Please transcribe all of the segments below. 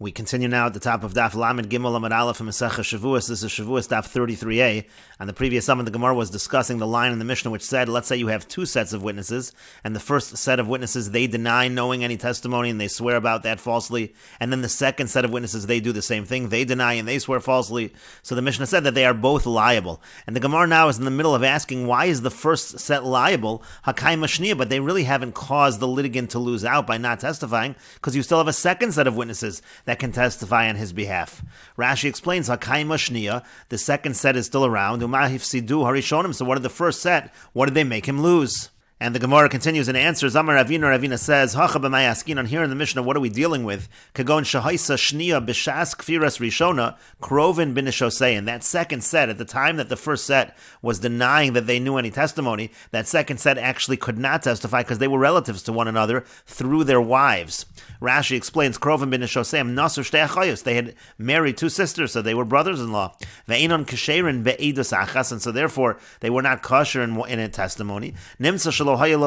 We continue now at the top of Daf Lamed Gimel Amud Aleph from Meseches Shevuos. This is Shevuos Daf 33a. On the previous summon, the Gemara was discussing the line in the Mishnah which said, let's say you have two sets of witnesses, and the first set of witnesses, they deny knowing any testimony and they swear about that falsely, and then the second set of witnesses, they do the same thing, they deny and they swear falsely. So the Mishnah said that they are both liable. And the Gemara now is in the middle of asking, why is the first set liable, Hakai Mashniya, but they really haven't caused the litigant to lose out by not testifying, because you still have a second set of witnesses that can testify on his behalf. Rashi explains, Hakai Mashniya, the second set is still around, Umahifsidu Harishonim, so what did the first set, what did they make him lose? And the Gemara continues and answers, Amar Ravina, Ravina says, Hacha b'mayaskin, here in the Mishnah, what are we dealing with? Kagon shahaisa shniya b'shas kfiras rishona, krovin b'nishosein. That second set, at the time that the first set was denying that they knew any testimony, that second set actually could not testify because they were relatives to one another through their wives. Rashi explains, krovin b'nishosein, nasur shtei achayos. They had married two sisters, so they were brothers-in-law. Ve'inon kasherin be'edus achas, and so therefore they were not kosher in a testimony. Nimsa shalo. So at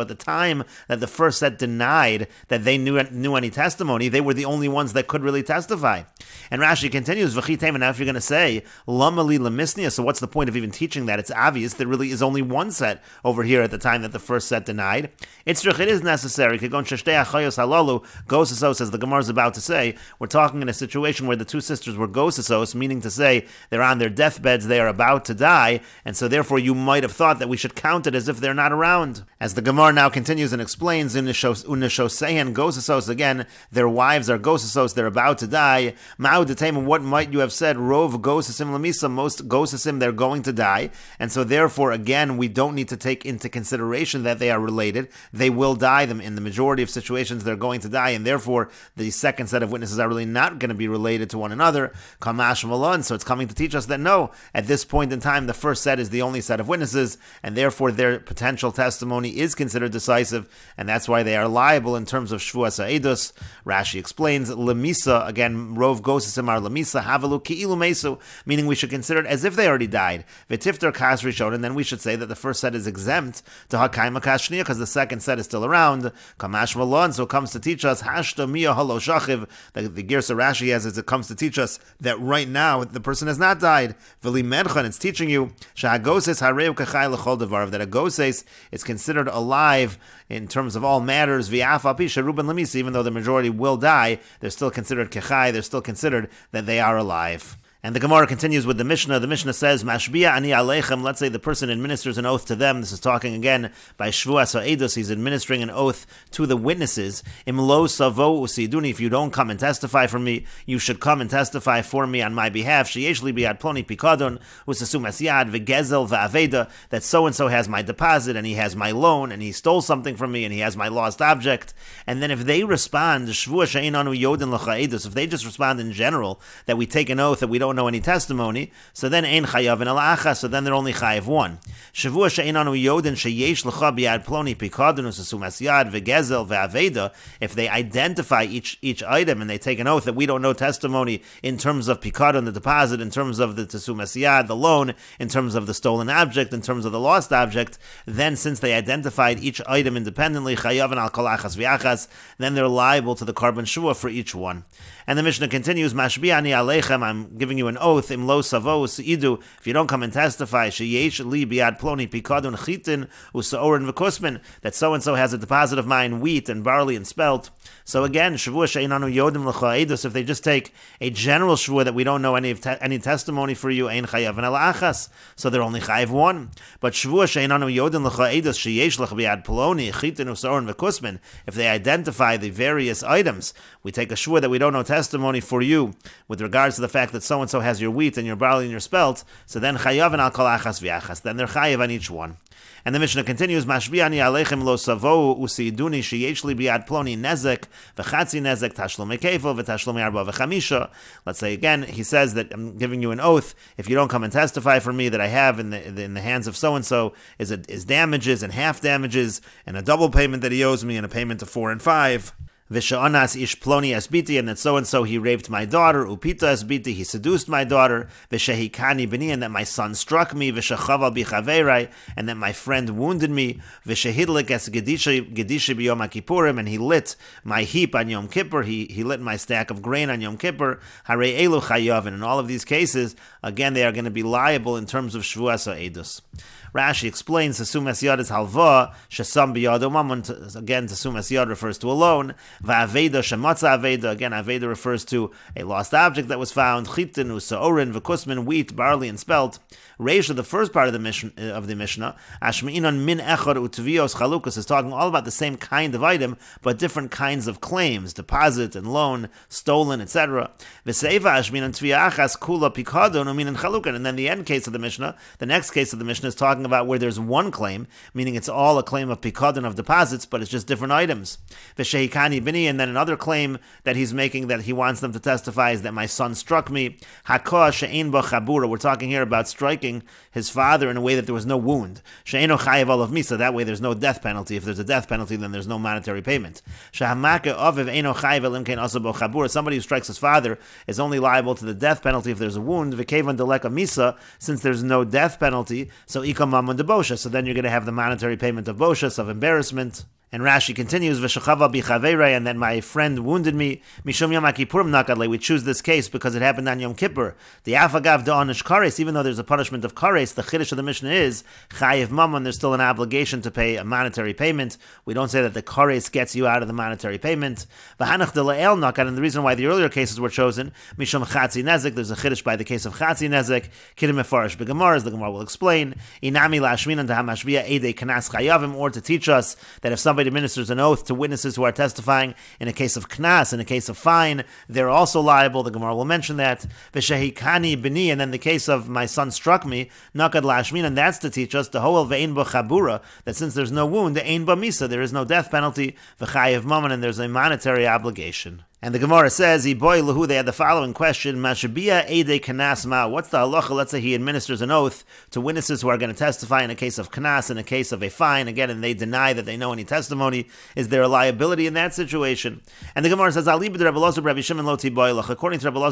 the time that the first set denied that they knew any testimony, they were the only ones that could really testify. And Rashi continues, now if you're going to say, Lamali Lamisnia, so what's the point of even teaching that? It's obvious there really is only one set over here at the time that the first set denied. It is necessary. As the Gemara is about to say, we're talking in a situation where the two sisters were gosasos, meaning to say they're on their deathbeds, they are about to die, and so therefore you might have thought that we should count it as if they're not around. As the Gemara now continues and explains, in Unishosehan gosasos, again, their wives are gosasos, they're about to die. Ma'u what might you have said? Rov gosasim lamisa, most gosasim, they're going to die. And so therefore, again, we don't need to take into consideration that they are related. They will die. Them in the majority of situations, they're going to die, and therefore the second set of witnesses are really not going to be related to one another. Kamash malon. So it's coming to teach us that no, at this point in time, the first set is the only set of witnesses, and therefore their potential testimony is considered decisive, and that's why they are liable in terms of Shevuos ha'edus. Rashi explains, Lemisa, again, Rov gosasim are Lemisa, Havalu ki'ilu mesu, meaning we should consider it as if they already died. V'tifter kas rishon, and then we should say that the first set is exempt to Hakai makas shniya, because the second set is still around. Kamash malon, so it comes to teach us, Hashta miya halo shachiv, the Girsa Rashi has, it comes to teach us that right now the person has not died. V'li medchan, it's teaching you, Sha'agoses hareu kachai l'chol that a goses is considered alive in terms of all matters, even though the majority will die, they're still considered kechai, they're still considered that they are alive. And the Gemara continues with the Mishnah. The Mishnah says, Mashbiya ani aleichem, let's say the person administers an oath to them. This is talking again by Shevuos ha'edus, he's administering an oath to the witnesses. Im lo savo usiduni, if you don't come and testify for me, you should come and testify for me on my behalf. Sheyesh li biad ploni pikadon, usasum asyad, vegezel va'aveda, that so-and-so has my deposit, and he has my loan, and he stole something from me, and he has my lost object. And then if they respond, Shevuos she'einanu yodin l'cha'edus, if they just respond in general, that we take an oath that we don't know any testimony, so then ein chayav in alacha, so then they're only chayav one. Shevuos she'einanu yodin sheyesh l'cha biad ploni pikadon usasum asyad vegezel ve'aveda, if they identify each item and they take an oath that we don't know testimony in terms of pikadon, the deposit, in terms of the tesum asyad, the loan, in terms of the stolen object, in terms of the lost object, then since they identified each item independently, chayav and al kol achas v'achas, then they're liable to the carbon shua for each one. And the Mishnah continues, Mashbi ani aleichem, I'm giving you an oath, im lo savo idu, if you don't come and testify, sheyesh li biad ploni pikadon chitin usaorin v'kusmin, that so-and-so has a deposit of mine, wheat and barley and spelt. So again, Shevuos she'einanu yodim l'cha'edus, if they just take a general Shevuah that we don't know any testimony for you, ein chayav and achas, so they're only chayav one. But Shevuos she'einanu yodim l'cha'edus, sheyesh l'ch biad ploni chitin usaorin v'kusmin, if they identify the various items, we take a Shevuah that we don't know testimony for you with regards to the fact that so-and-so has your wheat and your barley and your spelt, so then chayav and al kol achas v'achas, then they're chayav on each one. And the Mishnah continues, Mashbi ani aleichem lo savo usiduni sheyesh li biad ploni nezek v'chatzi nezek tashlomei kefil v'tashlomei arba v'chamisha. Let's say again, he says that I'm giving you an oath, if you don't come and testify for me, that I have in the hands of so-and-so is damages and half damages and a double payment that he owes me and a payment of 4 and 5. V'sha'anas ish ploni asbiti, and that so-and-so he raped my daughter, upita asbiti, he seduced my daughter, v'shehikani b'ni, and that my son struck me, v'shechaval b'chaveirai, and that my friend wounded me, v'shehidlik es gedishi b'yom HaKippurim, and he lit my heap on Yom Kippur, he lit my stack of grain on Yom Kippur, harei elu chayav, and in all of these cases, again, they are going to be liable in terms of Shevuos or Edus. Rashi explains, Tesumas Yad is halva, Shesam biyado mamon, again, Tesumas Yad refers to a loan, Va'aveda shematza aveda, again, aveda refers to a lost object that was found, Chitin, Usa'orin, V'kusmin, wheat, barley, and spelt. Reisha, the first part of the Mishnah, Ashme'inon min echad utvios chalukas, is talking all about the same kind of item, but different kinds of claims, deposit and loan, stolen, etc. V'seiva Ashme'inon tvia achas kula pikadon uminan chalukan, and then the end case of the Mishnah, the next case of the Mishnah is talking about where there's one claim, meaning it's all a claim of pikadon, of deposits, but it's just different items. V'shehikani bini, and then another claim that he's making that he wants them to testify is that my son struck me. Hakoh she'ein bo chabura, we're talking here about striking his father in a way that there was no wound. She'eino chayev olav misa, that way there's no death penalty. If there's a death penalty, then there's no monetary payment. Shehamake oviv eino chayev elim kein asa bo chabura, somebody who strikes his father is only liable to the death penalty if there's a wound. V'kevan deleka misa, since there's no death penalty, so ikam mamon de bosha, so then you're going to have the monetary payment of boshas, of embarrassment. And Rashi continues, V'shachava b'chaveirei, and then my friend wounded me. Mishum Yom HaKippurim nakadle. We choose this case because it happened on Yom Kippur. The afagav da'onish kares, even though there's a punishment of kares, the chiddush of the Mishnah is chayiv mamon. There's still an obligation to pay a monetary payment. We don't say that the kares gets you out of the monetary payment. V'hanach dela'el nakad, and the reason why the earlier cases were chosen, Mishum chatzi nezek. There's a chiddush by the case of chatzi nezek. Kidim mefarish b'gemara, as the Gemara will explain. Inami la'ashminan tahamashvia edei kanas chayavim, or to teach us that if somebody administers an oath to witnesses who are testifying in a case of knas, in a case of fine, they're also liable. The Gemara will mention that. V'shehikani b'ni, and then the case of my son struck me, nakad lashmin, and that's to teach us the hoel ve'ein bo chabura, that since there's no wound, ein ba misa, there is no death penalty, v'chayev mammon, and there's a monetary obligation. And the Gemara says, Iboy lahu, they had the following question, Mashabia ede kanas ma, what's the halacha? Let's say he administers an oath to witnesses who are going to testify in a case of kanas, in a case of a fine, again, and they deny that they know any testimony. Is there a liability in that situation? And the Gemara says, according to Rabbi Elazar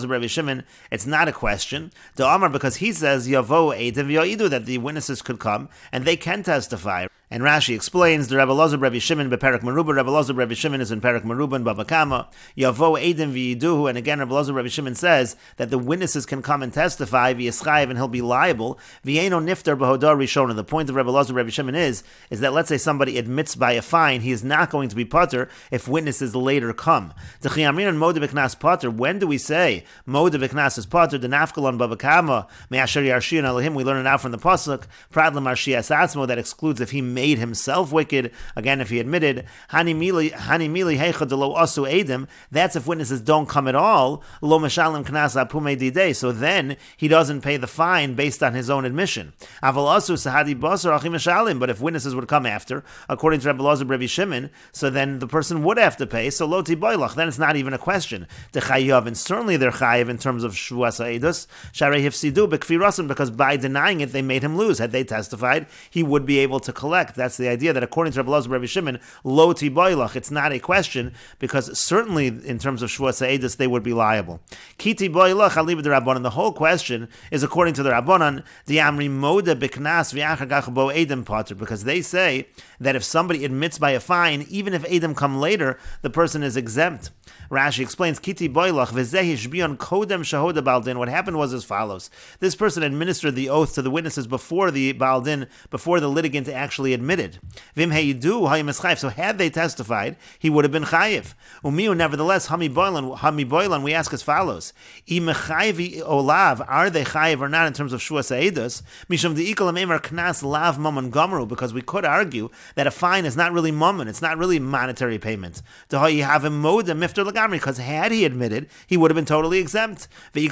Rabbi Shimon, it's not a question. The Amar, because he says, Yavo edim v'yoidu, that the witnesses could come, and they can testify. And Rashi explains, the Rabbi Elazar Rabbi Shimon bePerak Meruba, Rabbi Elazar Rabbi Shimon is in Perak Meruba and Baba Kama, Yavo Edim v'yiduhu, and again Rabbi Elazar Rabbi Shimon says that the witnesses can come and testify v'yischayev, and he'll be liable, v'yeino niftar b'hodar rishona. The point of Rabbi Elazar Rabbi Shimon is that let's say somebody admits by a fine, he is not going to be pater if witnesses later come. T'chiyamrin and Moed b'knas pater, when do we say Moed b'knas is pater? The nafkalon Baba Kama, me'asher yarshin alehim, we learn it out from the pasuk, pradlam arshias atzmo, that excludes if he made himself wicked, again if he admitted, hani mili heichad lo asu edim, that's if witnesses don't come at all, lo meshalim knas apume didei, so then he doesn't pay the fine based on his own admission. Aval asu sahadi basar achim meshalim, but if witnesses would come after, according to Rabbi Elazar Rabbi Shimon, so then the person would have to pay, so lo tiboilach, then it's not even a question. The chayav, and certainly they're chayav in terms of Shevuos edus, sharei hifsidu b'kfirasim, because by denying it they made him lose. Had they testified, he would be able to collect. That's the idea, that according to Rabbi Elazar Rabbi Shimon, lo tiboilach, it's not a question, because certainly in terms of Shevuos edus they would be liable. Ki tiboilach aliv the Rabbanan, the whole question is according to the Rabbanan, the amri moda b'knas v'achagach bo edim pater, because they say that if somebody admits by a fine, even if edim come later, the person is exempt. Rashi explains, Kiti boilach v'zeh hishbion kodem shahoda baldin. What happened was as follows: this person administered the oath to the witnesses before the baldin, before the litigant actually admitted. Vim heidu hayimis chayiv. So had they testified, he would have been chayiv. Umiu, nevertheless, hami boilan. We ask as follows: Imechayiv olav, are they chayiv or not in terms of Shevuos edus? Mishum deikol ameimar knas lav mamon gomru, because we could argue that a fine is not really mammon, it's not really monetary payment. Dehayi have a moda mifter lagamri, because had he admitted, he would have been totally exempt. But you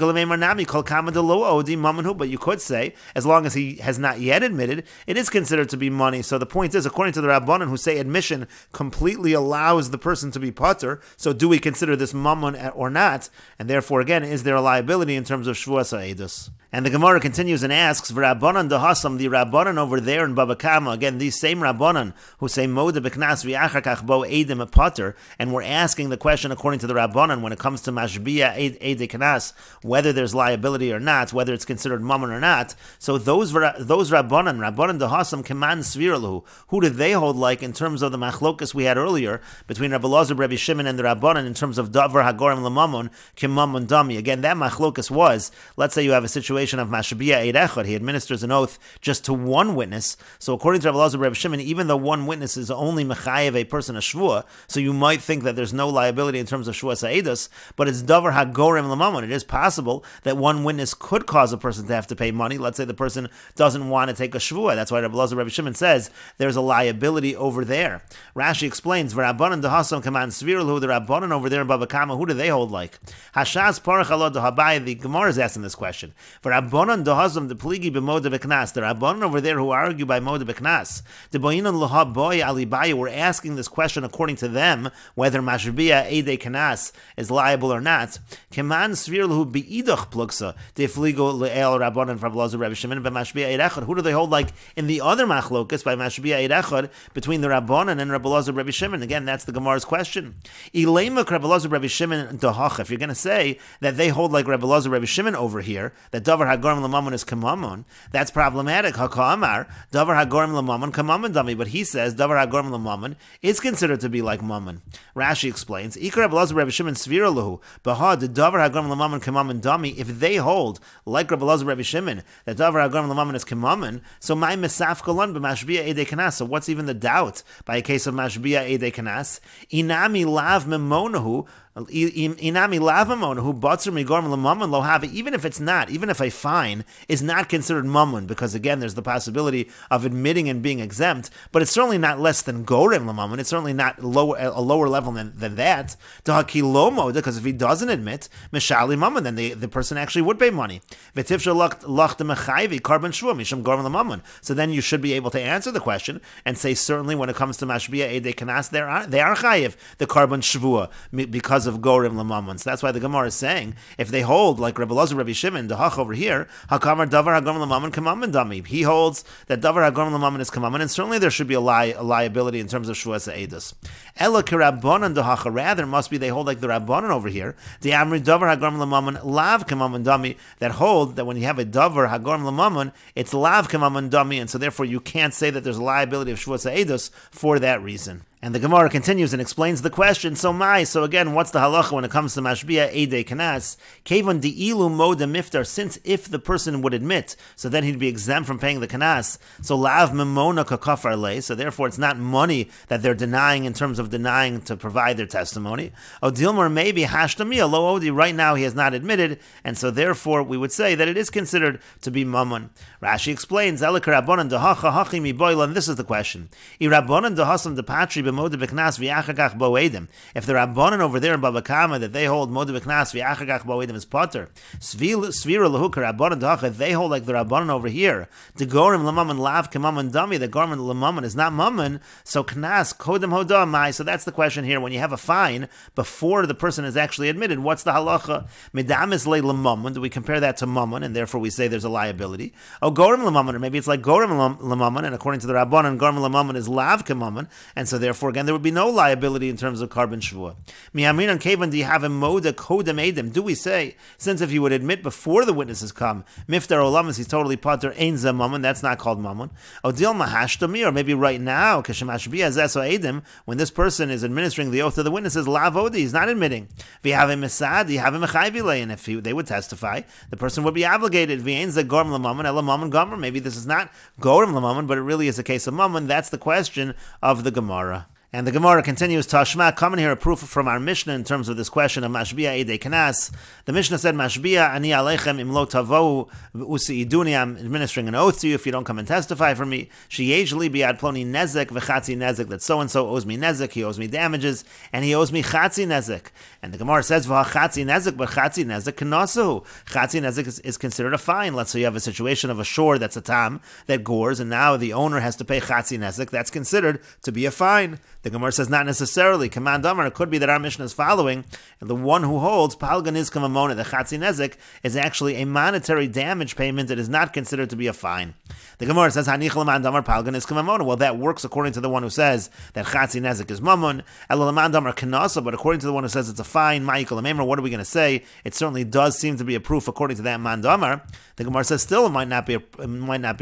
could say, as long as he has not yet admitted, it is considered to be money. So the point is, according to the Rabbanan, who say admission completely allows the person to be pater, so do we consider this mammon or not? And therefore, again, is there a liability in terms of Shevuos edus? And the Gemara continues and asks, V'Rabbanan dehasam, the Rabbanan over there in Baba Kama, again, these same Rabbanan who say Moda b'knas v'achar kach bo edim a pater, and we're asking the question according to the Rabbanan when it comes to mashbia ede knas, whether there's liability or not, whether it's considered mammon or not. So those Rabbanan dehasam keman svirelu, who did they hold like in terms of the machlokas we had earlier between Rabbi Elazar, Rabbi Shimon, and the Rabbanan in terms of davar hagorim l'mammon k'mammon dami. Again, that machlokas was, let's say you have a situation of mashbia eid echad, he administers an oath just to one witness. So according to Rabbi Elazar, Rabbi Shimon, even though one witness is only mechayev a person a shvua, so you might think that there's no liability in terms of shvuas ha'edus, but it's davar hagorim l'mammon. It is possible that one witness could cause a person to have to pay money. Let's say the person doesn't want to take a shvua. That's why Rabbi Elazar, Rabbi Shimon says there's a liability over there. Rashi explains, V'Rabbanan dehasam kaman svirelu, the Rabbanan over there in Baba Kama, who do they hold like? Hashaz parach alod dehabai, the Gemara is asking this question. Rabbanan dehazam the pligi b'moda b'knas. The Rabbanan over there who argue by moda b'knas. The boyinan lahaboy alibayu. We're asking this question according to them whether mashbia ede knas is liable or not. Keman svir lahu beidach plugsa defligo le'el Rabbanan from Elazar Rabbi Shimon b'mashbia eid echad. Who do they hold like in the other machlokas by mashbia eid echad between the Rabbanan and Rabbi Elazar Rabbi Shimon? Again, that's the Gemara's question. Ilemak Rabbi Elazar Rabbi Shimon dehach. If you're going to say that they hold like Rabbi Elazar Rabbi Shimon over here, that davar hagorim l'mammon is kamamon, that's problematic. Haka'amar, davar hagorim l'mammon kamamon dami. But he says davar hagorim l'mammon is considered to be like mammon. Rashi explains, Ikar Rabbi Elazar Rabbi Shimon svira lahu, bahad the davar hagorim l'mammon kamamon dami. If they hold like Rabbi Elazar Rabbi Shimon that davar hagorim l'mammon is kamamon, so my mesaf kolon b'mashbia ede kanas. So what's even the doubt by a case of mashbia ede kanas? Inami lav memonahu. Even if it's not, even if a fine is not considered mammon, because again there's the possibility of admitting and being exempt, but it's certainly not less than gorim l'mammon. It's certainly not a lower level than that. Because if he doesn't admit mishali mammon, then the person actually would pay money. So then you should be able to answer the question and say certainly when it comes to mashbia ede kanas they are chayiv the carbon shvua because of gorim l'mammon. So that's why the Gemara is saying if they hold like Rabbi Elazar Rabbi Shimon the hach over here, hakamar davar hagorim l'mammon kamamon dami. He holds that davar hagorim l'mammon is kamamon, and certainly there should be a liability in terms of shvuas ha'edus. Ela kirabbanan dehacha, rather must be they hold like the Rabbanan over here, the amri davar hagorim l'mammon lav kamamon dami, that hold that when you have a davar hagorim l'mammon it's lav kamamon dami, and so therefore you can't say that there's a liability of shvuas ha'edus for that reason. And the Gemara continues and explains the question. So again, what's the halacha when it comes to mashbia ede kanas? Kevon di'ilu moda miftar, since if the person would admit, so then he'd be exempt from paying the kanas. So lav memona kakafar le, so therefore it's not money that they're denying in terms of denying to provide their testimony. O dilmar maybe hashtamiya lo odi, right now he has not admitted, and so therefore we would say that it is considered to be mammon. Rashi explains, and this is the question. If the Rabbanan over there in Baba Kama that they hold Moda B'Knas v'Achagach Bo'edim is Potter, Svira L'Hukar Rabbanan D'Hacha, they hold like the Rabbanan over here, the Gorim L'Mammon Lav K'Mammon Dami, the Gorim L'Mammon is not Mammon, so Knas Kodem Hodam Mai. So that's the question here. When you have a fine before the person is actually admitted, what's the halacha? Medamis Le L'Mammon, do we compare that to Mammon, and therefore we say there's a liability? Oh, Gorim L'Mammon, or maybe it's like Gorim L'Mammon, and according to the Rabbanan, Gorim L'Mammon is Lav K'Mammon, and so therefore again there would be no liability in terms of carbon shvua. Mi'amin and Kavan, do you have a moda kodem edim? Do we say, since if you would admit before the witnesses come, miftar olamas, he's totally potter, ein zeh mammon, that's not called mammon. Odil mahashtami, or maybe right now, kashemashbia zeso edim, when this person is administering the oath to the witnesses, lavodi, he's not admitting. V'yave mesad, you have a mechayvilei, and if they would testify, the person would be obligated. V'ein zeh gorm l'mammon, ela mammon gomer. Maybe this is not gorm l'mammon, but it really is a case of mammon. That's the question of the Gemara. And the Gemara continues, Tashma, coming here a proof from our Mishnah in terms of this question of Mashbia Ede Kanas. The Mishnah said, Mashbia ani alechem im lo tavo usi iduni, I'm administering an oath to you if you don't come and testify for me. Sheyejli biad ploni nezek v'chatzi nezek, that so-and-so owes me nezek, he owes me damages, and he owes me chatzi nezek. And the Gemara says, v'chatzi nezek, but chatzi nezek k'nasu. Chatzi nezek is considered a fine. Let's say you have a situation of a shore that's a tam, that gores, and now the owner has to pay chatzi nezek. That's considered to be a fine. The Gemara says not necessarily. Command Amar, it could be that our Mishnah is following, and the one who holds Palgan is Kamamona, the Chatzi Nezek, is actually a monetary damage payment. It is not considered to be a fine. The Gemara says, Hanich Lamand Amar Palgan is Kamamona. Well, that works according to the one who says that Chatzi Nezek is Mammon. El Lamand Amar Kanasa, but according to the one who says it's a fine, Ma'ikal Amemar, what are we going to say? It certainly does seem to be a proof according to that Mandamar. The Gemara says still it might not be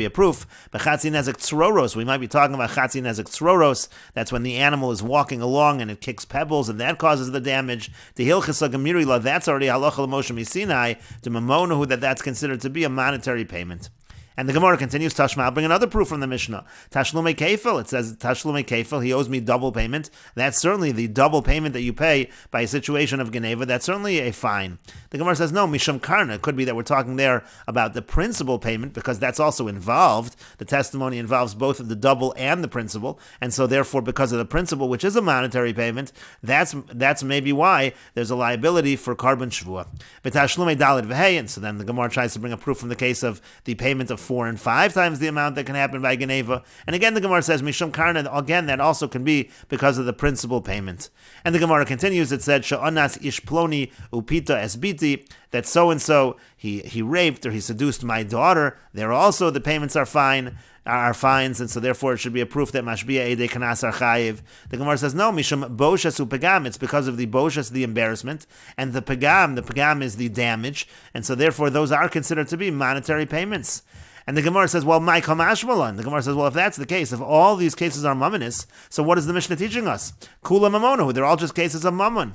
a proof. But Chatzi Nezek Tzroros, we might be talking about Chatzi Nezek Tzroros. That's when the animal is walking along and it kicks pebbles and that causes the damage. The Hilchasa Gemirila, that's already Halacha L'Moshe Misinai, to Mamonahu, that's considered to be a monetary payment. And the Gemara continues, Tashma, I'll bring another proof from the Mishnah. Tashlume Kefil, it says, Tashlume Kefil, he owes me double payment. That's certainly the double payment that you pay by a situation of Geneva. That's certainly a fine. The Gemara says, no, Misham Karna. It could be that we're talking there about the principal payment, because that's also involved. The testimony involves both of the double and the principal. And so therefore, because of the principal, which is a monetary payment, that's maybe why there's a liability for carbon Shevuot. V'tashlume Dalet V'hei, and so then the Gemara tries to bring a proof from the case of the payment of 4 and 5 times the amount that can happen by Geneva. And again, the Gemara says, Mishum Karna, again, that also can be because of the principal payment. And the Gemara continues, it said, Sha'anas Ishploni Upita Esbiti, that so-and-so, he raped or he seduced my daughter. There also the payments are fines, and so therefore it should be a proof that Mashbiya Ede Kanas are Chayiv. The Gemara says, no, Mishum Boshas Upagam, it's because of the Boshas, the embarrassment, and the Pagam is the damage, and so therefore those are considered to be monetary payments. And the Gemara says, well, my kamashmalan. The Gemara says, well, if that's the case, if all these cases are mammonis, so what is the Mishnah teaching us? Kula mamonahu, they're all just cases of mammon.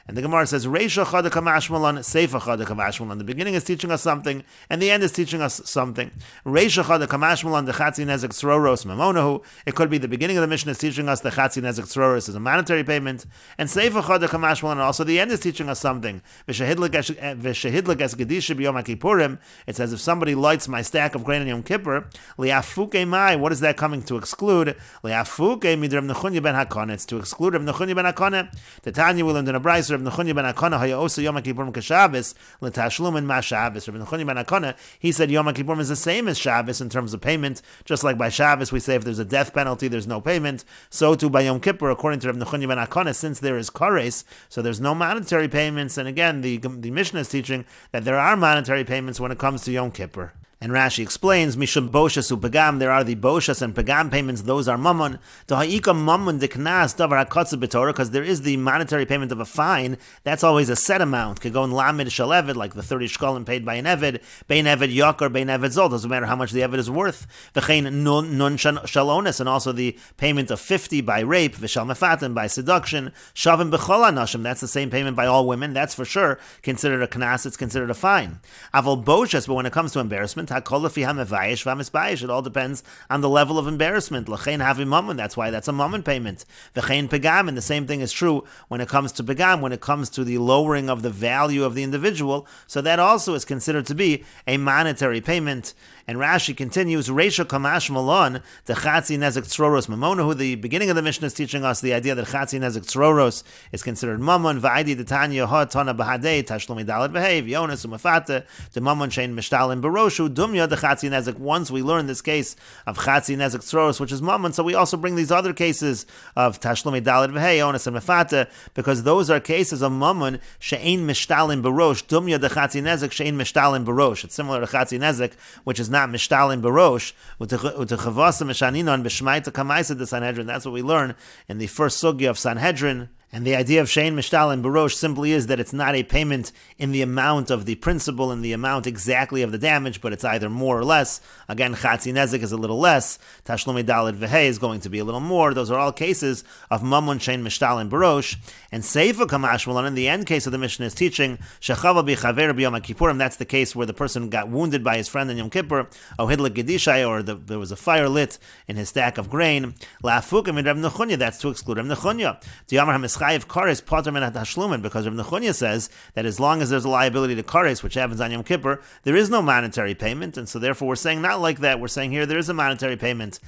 And the Gemara says, Reisha chada kamashmalan, Seifa chada kamashmalan. The beginning is teaching us something, and the end is teaching us something. Reisha chada kamashmalan, the chatzi nezek tzroros mamonahu. It could be the beginning of the Mishnah is teaching us the chatzi nezek tzroros is a monetary payment, and Seifa chada kamashmalan, and also the end is teaching us something. V'shehidlik es gedisha b'yom HaKippurim. It says, if somebody lights my stack of grain on Yom Kippur, liafuke mai, what is that coming to exclude? Liafuke midr Rav Nechunya ben Hakana. It's to exclude Rav Nechunya ben Hakana. The Tanya will learn in a brayso. Rav Nechunya ben Hakana hayosa Yom HaKippurim kashabbos l'tashlumin ma Shabbos. Rav Nechunya ben Hakana, he said Yom HaKippurim is the same as Shabbos in terms of payment. Just like by Shabbos we say if there's a death penalty there's no payment, so too by Yom Kippur according to Rav Nechunya ben Hakana, since there is kares, so there's no monetary payments. And again, the Mishnah is teaching that there are monetary payments when it comes to Yom Kippur. And Rashi explains, Mishum Boshas Upagam, there are the Boshas and Pagam payments, those are Mammon. Ha'ika Mammon Diknas Davar HaKotze B'Torah, because there is the monetary payment of a fine, that's always a set amount. Could go in Lamed Shal Eved, like the 30 shkolim paid by an Eved, Bein Eved Yakar, Bein Eved Zol, doesn't matter how much the Eved is worth. V'chein Nun Shalonis, and also the payment of 50 by rape, V'shal Mefatim by seduction, Shavim B'chol HaNashim, that's the same payment by all women, that's for sure considered a Knas, it's considered a fine. Aval Boshas, but when it comes to embarrassment, it all depends on the level of embarrassment. That's why that's a mammon payment. And the same thing is true when it comes to pagam, when it comes to the lowering of the value of the individual. So that also is considered to be a monetary payment. And Rashi continues, Reisha Kamash Malon, the Chatzi Nezek Tzroros Mamonahu. The beginning of the Mishnah is teaching us the idea that Chatzi Nezek Tzroros is considered Mammon. Va'idi Detanya Ha Tana Bahadei Tashlumi Dalet Vehev Yonas Umafate the Mammon Shein Mishtalim Baroshu Dumya the Chatzi Nezek. Once we learn this case of Chatzi Nezek Tzroros, which is Mammon, so we also bring these other cases of Tashlumi Dalet Vehev Yonas Umafate, because those are cases of Mammon Shein Mishtalim Barosh Dumya the Chatzi Nezek Shein Mishtalim Barosh. It's similar to Chatzi Nezek, which is not mishtalim barosh, utechavasa mishaninon b'shmaita kamaisa de Sanhedrin. That's what we learn in the first sugya of Sanhedrin. And the idea of shein mishtalim barosh simply is that it's not a payment in the amount of the principal, in the amount exactly of the damage, but it's either more or less. Again, chatzi nezek is a little less. Tashlumi dalet v'hei is going to be a little more. Those are all cases of mammon shein mishtalim barosh. And seifa kamashmalon, in the end case of the Mishnah is teaching shechava b'chaver b'yom HaKippurim. That's the case where the person got wounded by his friend in Yom Kippur, or hidlik gedishay, or there was a fire lit in his stack of grain. La'afukim in Rav Nechunya, that's to exclude Rav Nechunya. is chayiv kares poter min hatashlumin, because Rav Nechunya says that as long as there's a liability to kares, which happens on Yom Kippur, there is no monetary payment, and so therefore we're saying not like that. We're saying here there is a monetary payment.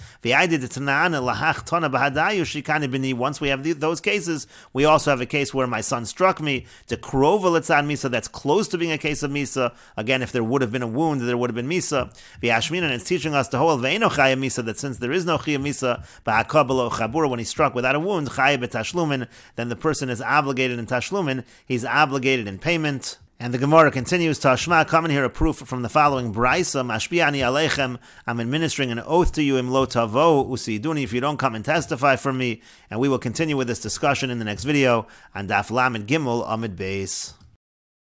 Once we have those cases, we also have a case where my son struck me, to krova litzad misa, that's close to being a case of misa. Again, if there would have been a wound, there would have been misa. And it's teaching us to hold ve'eno chaya misa, that since there is no chaya misa, ba'akabalo chabur, when he's struck without a wound, chaya b'tashlumin, then the person is obligated in tashlumin, he's obligated in payment. And the Gemara continues, Tashma, coming here a proof from the following Braisa, Mashbi'ani Aleichem, I'm administering an oath to you, Im lo tavo usiduni, if you don't come and testify for me. And we will continue with this discussion in the next video on Daf Lamed Gimel Amid Beis.